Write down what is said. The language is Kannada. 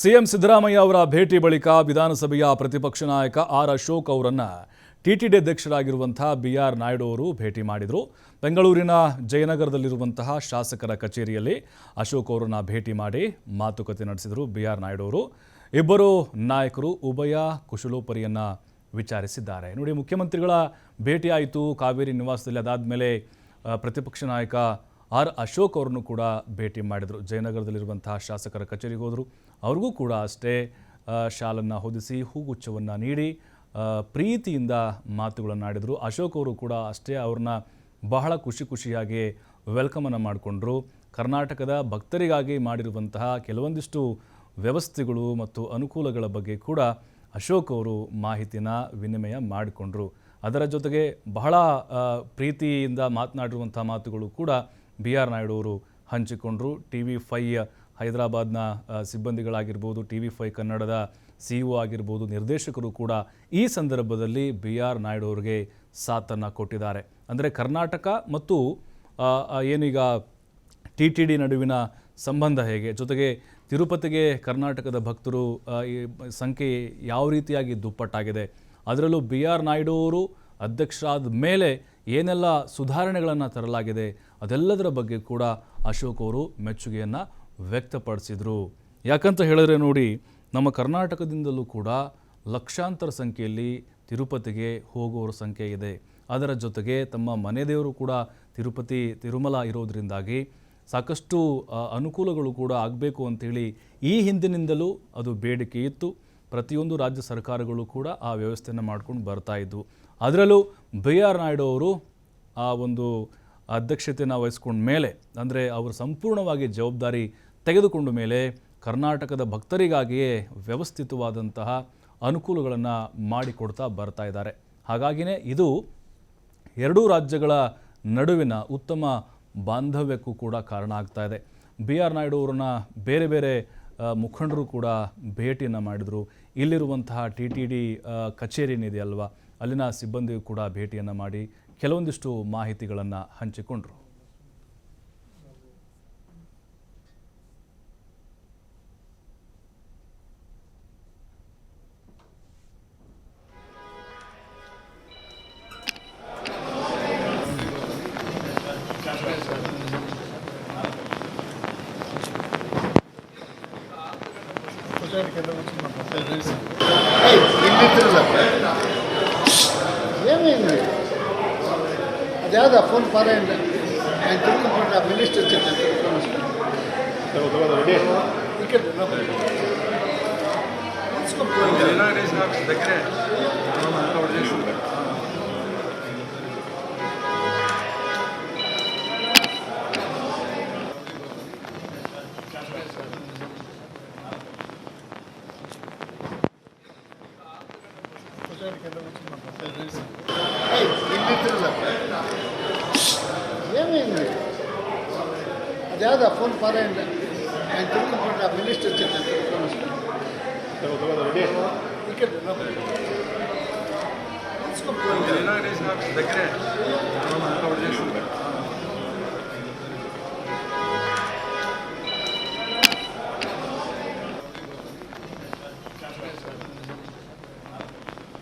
ಸಿಎಂ ಸಿದ್ದರಾಮಯ್ಯ ಅವರ ಭೇಟಿ ಬಳಿಕ ವಿಧಾನಸಭೆಯ ಪ್ರತಿಪಕ್ಷ ನಾಯಕ ಆರ್ ಅಶೋಕ್ ಅವರನ್ನು ಟಿಟಿಡಿ ಅಧ್ಯಕ್ಷರಾಗಿರುವಂತಹ ಬಿಆರ್ ನಾಯ್ಡು ಅವರು ಭೇಟಿ ಮಾಡಿದರು. ಬೆಂಗಳೂರಿನ ಜಯನಗರದಲ್ಲಿರುವಂತಹ ಶಾಸಕರ ಕಚೇರಿಯಲ್ಲಿ ಅಶೋಕ್ ಅವರನ್ನು ಭೇಟಿ ಮಾಡಿ ಮಾತುಕತೆ ನಡೆಸಿದರು ಬಿಆರ್ ನಾಯ್ಡು ಅವರು. ಇಬ್ಬರು ನಾಯಕರು ಉಭಯ ಕುಶಲೋಪರಿಯನ್ನು ವಿಚಾರಿಸಿದ್ದಾರೆ. ನೋಡಿ, ಮುಖ್ಯಮಂತ್ರಿಗಳ ಭೇಟಿ ಆಯಿತು ಕಾವೇರಿ ನಿವಾಸದಲ್ಲಿ. ಅದಾದಮೇಲೆ ಪ್ರತಿಪಕ್ಷ ನಾಯಕ ಆರ್ ಅಶೋಕ್ ಅವರನ್ನು ಕೂಡ ಭೇಟಿ ಮಾಡಿದರು. ಜಯನಗರದಲ್ಲಿರುವಂತಹ ಶಾಸಕರ ಕಚೇರಿಗೆ ಹೋದರು. ಅವ್ರಿಗೂ ಕೂಡ ಅಷ್ಟೇ ಶಾಲನ್ನು ಹೊದಿಸಿ ಹೂಗುಚ್ಛವನ್ನು ನೀಡಿ ಪ್ರೀತಿಯಿಂದ ಮಾತುಗಳನ್ನು ಆಡಿದರು. ಅಶೋಕ್ ಅವರು ಕೂಡ ಅಷ್ಟೇ ಅವ್ರನ್ನ ಬಹಳ ಖುಷಿಯಾಗಿ ವೆಲ್ಕಮನ್ನು ಮಾಡಿಕೊಂಡ್ರು. ಕರ್ನಾಟಕದ ಭಕ್ತರಿಗಾಗಿ ಮಾಡಿರುವಂತಹ ಕೆಲವೊಂದಿಷ್ಟು ವ್ಯವಸ್ಥೆಗಳು ಮತ್ತು ಅನುಕೂಲಗಳ ಬಗ್ಗೆ ಕೂಡ ಅಶೋಕ್ ಅವರು ಮಾಹಿತಿನ ವಿನಿಮಯ ಮಾಡಿಕೊಂಡ್ರು. ಅದರ ಜೊತೆಗೆ ಬಹಳ ಪ್ರೀತಿಯಿಂದ ಮಾತನಾಡಿರುವಂಥ ಮಾತುಗಳು ಕೂಡ ಬಿಆರ್ ನಾಯ್ಡು ಅವರು ಹಂಚಿಕೊಂಡ್ರು. TV5 ಹೈದರಾಬಾದ್ನ ಸಿಬ್ಬಂದಿಗಳಾಗಿರ್ಬೋದು, TV5 ಕನ್ನಡದ CEO ಆಗಿರ್ಬೋದು, ನಿರ್ದೇಶಕರು ಕೂಡ ಈ ಸಂದರ್ಭದಲ್ಲಿ ಬಿಆರ್ ನಾಯ್ಡು ಅವರಿಗೆ ಸಾಥನ್ನು ಕೊಟ್ಟಿದ್ದಾರೆ. ಅಂದರೆ ಕರ್ನಾಟಕ ಮತ್ತು ಏನೀಗ TTD ನಡುವಿನ ಸಂಬಂಧ ಹೇಗೆ, ಜೊತೆಗೆ ತಿರುಪತಿಗೆ ಕರ್ನಾಟಕದ ಭಕ್ತರು ಸಂಖ್ಯೆ ಯಾವ ರೀತಿಯಾಗಿ ದುಪ್ಪಟ್ಟಾಗಿದೆ, ಅದರಲ್ಲೂ ಬಿಆರ್ ನಾಯ್ಡು ಅವರು ಅಧ್ಯಕ್ಷರಾದ ಮೇಲೆ ಏನೆಲ್ಲ ಸುಧಾರಣೆಗಳನ್ನು ತರಲಾಗಿದೆ, ಅದೆಲ್ಲದರ ಬಗ್ಗೆ ಕೂಡ ಅಶೋಕ್ ಅವರು ಮೆಚ್ಚುಗೆಯನ್ನು ವ್ಯಕ್ತಪಡಿಸಿದರು. ಯಾಕಂತ ಹೇಳಿದ್ರೆ ನೋಡಿ, ನಮ್ಮ ಕರ್ನಾಟಕದಿಂದಲೂ ಕೂಡ ಲಕ್ಷಾಂತರ ಸಂಖ್ಯೆಯಲ್ಲಿ ತಿರುಪತಿಗೆ ಹೋಗುವವರ ಸಂಖ್ಯೆ ಇದೆ. ಅದರ ಜೊತೆಗೆ ತಮ್ಮ ಮನೆ ದೇವರು ಕೂಡ ತಿರುಮಲ ಇರೋದರಿಂದಾಗಿ ಸಾಕಷ್ಟು ಅನುಕೂಲಗಳು ಕೂಡ ಆಗಬೇಕು ಅಂಥೇಳಿ ಈ ಹಿಂದಿನಿಂದಲೂ ಅದು ಬೇಡಿಕೆ ಇತ್ತು. ಪ್ರತಿಯೊಂದು ರಾಜ್ಯ ಸರ್ಕಾರಗಳು ಕೂಡ ಆ ವ್ಯವಸ್ಥೆಯನ್ನು ಮಾಡ್ಕೊಂಡು ಬರ್ತಾ ಇದ್ವು. ಅದರಲ್ಲೂ ಬಿಆರ್ ನಾಯ್ಡು ಅವರು ಆ ಒಂದು ಅಧ್ಯಕ್ಷತೆಯನ್ನು ವಹಿಸ್ಕೊಂಡ ಮೇಲೆ, ಅಂದರೆ ಅವರು ಸಂಪೂರ್ಣವಾಗಿ ಜವಾಬ್ದಾರಿ ತೆಗೆದುಕೊಂಡ ಮೇಲೆ ಕರ್ನಾಟಕದ ಭಕ್ತರಿಗಾಗಿಯೇ ವ್ಯವಸ್ಥಿತವಾದಂತಹ ಅನುಕೂಲಗಳನ್ನು ಮಾಡಿಕೊಡ್ತಾ ಬರ್ತಾ ಇದ್ದಾರೆ. ಹಾಗಾಗಿಯೇ ಇದು ಎರಡೂ ರಾಜ್ಯಗಳ ನಡುವಿನ ಉತ್ತಮ ಬಾಂಧವ್ಯಕ್ಕೂ ಕೂಡ ಕಾರಣ ಆಗ್ತಾ ಇದೆ. ಬಿಆರ್ ನಾಯ್ಡು ಅವರನ್ನ ಬೇರೆ ಬೇರೆ ಮುಖಂಡರು ಕೂಡ ಭೇಟಿಯನ್ನು ಮಾಡಿದರು. ಇಲ್ಲಿರುವಂತಹ TTD ಕಚೇರಿ ಏನಿದೆಯಲ್ವಾ, ಅಲ್ಲಿನ ಸಿಬ್ಬಂದಿಗೂ ಕೂಡ ಭೇಟಿಯನ್ನು ಮಾಡಿ ಕೆಲವೊಂದಿಷ್ಟು ಮಾಹಿತಿಗಳನ್ನು ಹಂಚಿಕೊಂಡರು. ಅದ್ಯಾವುದು ಫೋನ್ ಫಾರೆನ್ ಮಿನಿಸ್ಟರ್ ಅದ್ಯಾವುದು ಫೋನ್ ಫಾರೆನ್ ಮಿನಿಸ್ಟರ್ దగ్గరే